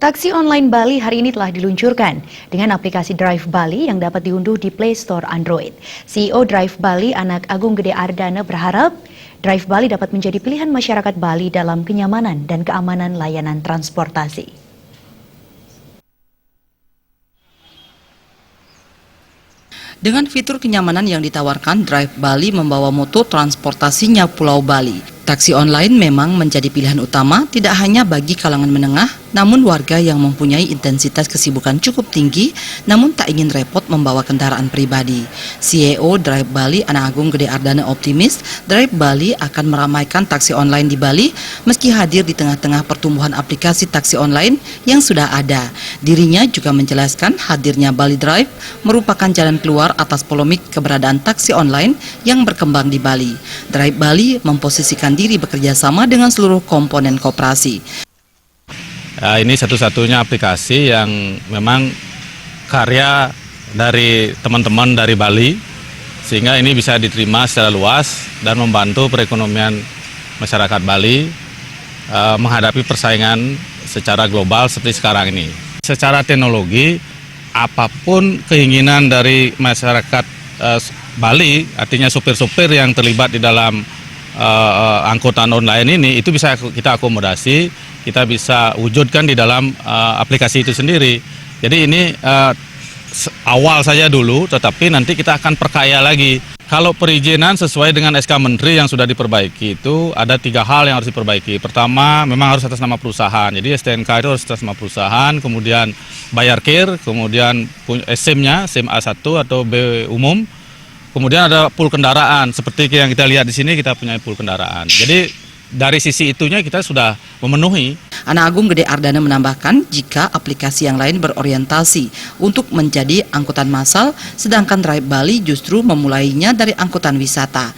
Taksi online Bali hari ini telah diluncurkan dengan aplikasi Drive Bali yang dapat diunduh di Play Store Android. CEO Drive Bali, Anak Agung Gede Ardana, berharap Drive Bali dapat menjadi pilihan masyarakat Bali dalam kenyamanan dan keamanan layanan transportasi. Dengan fitur kenyamanan yang ditawarkan, Drive Bali membawa moto transportasinya Pulau Bali. Taksi online memang menjadi pilihan utama tidak hanya bagi kalangan menengah, namun warga yang mempunyai intensitas kesibukan cukup tinggi, namun tak ingin repot membawa kendaraan pribadi. CEO Drive Bali, Anak Agung Gede Ardana, optimis Drive Bali akan meramaikan taksi online di Bali meski hadir di tengah-tengah pertumbuhan aplikasi taksi online yang sudah ada. Dirinya juga menjelaskan hadirnya Bali Drive merupakan jalan keluar atas polemik keberadaan taksi online yang berkembang di Bali. Drive Bali memposisikan diri bekerja sama dengan seluruh komponen koperasi. Ini satu-satunya aplikasi yang memang karya dari teman-teman dari Bali, sehingga ini bisa diterima secara luas dan membantu perekonomian masyarakat Bali menghadapi persaingan secara global seperti sekarang ini. Secara teknologi, apapun keinginan dari masyarakat Bali, artinya supir-supir yang terlibat di dalam angkutan online ini, itu bisa kita akomodasi, kita bisa wujudkan di dalam aplikasi itu sendiri. Jadi ini awal saja dulu, tetapi nanti kita akan perkaya lagi. Kalau perizinan sesuai dengan SK Menteri yang sudah diperbaiki, itu ada 3 hal yang harus diperbaiki. Pertama, memang harus atas nama perusahaan. Jadi STNK itu harus atas nama perusahaan, kemudian bayar KIR, kemudian SIM-nya, SIM A1 atau B umum. Kemudian ada pool kendaraan, seperti yang kita lihat di sini kita punya pool kendaraan. Jadi dari sisi itunya kita sudah memenuhi. Anak Agung Gede Ardana menambahkan jika aplikasi yang lain berorientasi untuk menjadi angkutan massal, sedangkan Drive Bali justru memulainya dari angkutan wisata.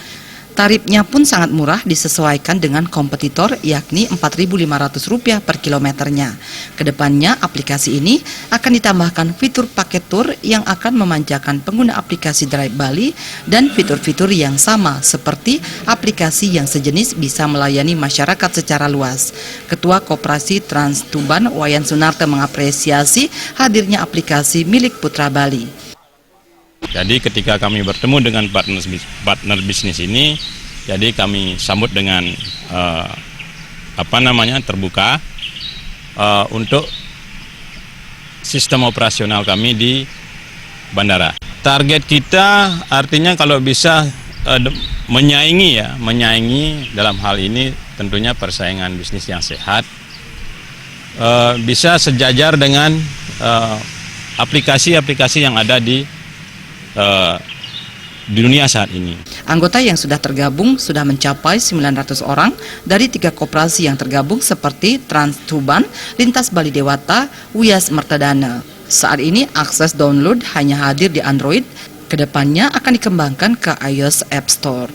Tarifnya pun sangat murah disesuaikan dengan kompetitor, yakni Rp4.500 per kilometernya. Kedepannya aplikasi ini akan ditambahkan fitur paket tour yang akan memanjakan pengguna aplikasi Drive Bali dan fitur-fitur yang sama seperti aplikasi yang sejenis bisa melayani masyarakat secara luas. Ketua Koperasi Trans Tuban, Wayan Sunarte, mengapresiasi hadirnya aplikasi milik Putra Bali. Jadi ketika kami bertemu dengan partner bisnis ini, jadi kami sambut dengan terbuka untuk sistem operasional kami di bandara. Target kita artinya kalau bisa menyaingi dalam hal ini tentunya persaingan bisnis yang sehat, bisa sejajar dengan aplikasi-aplikasi yang ada di dunia saat ini. Anggota yang sudah tergabung sudah mencapai 900 orang dari 3 koperasi yang tergabung seperti Trans Tuban, Lintas Bali Dewata, Wiyas Mertadana. Saat ini akses download hanya hadir di Android, kedepannya akan dikembangkan ke iOS App Store.